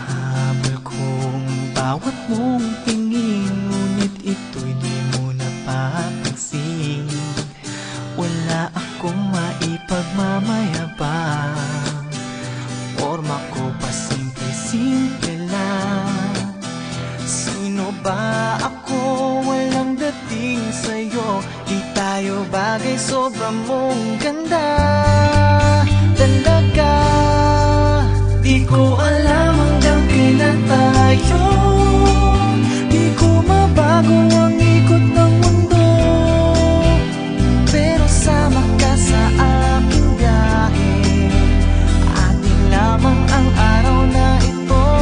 Hinahabol kong bawat mong tingin, ngunit ito'y di mo napapansin. Wala akong maipagmamayabang, forma ko pa simple-simple lang. Sino ba ako? Walang dating sa'yo. Di tayo bagay, sobra mong ganda.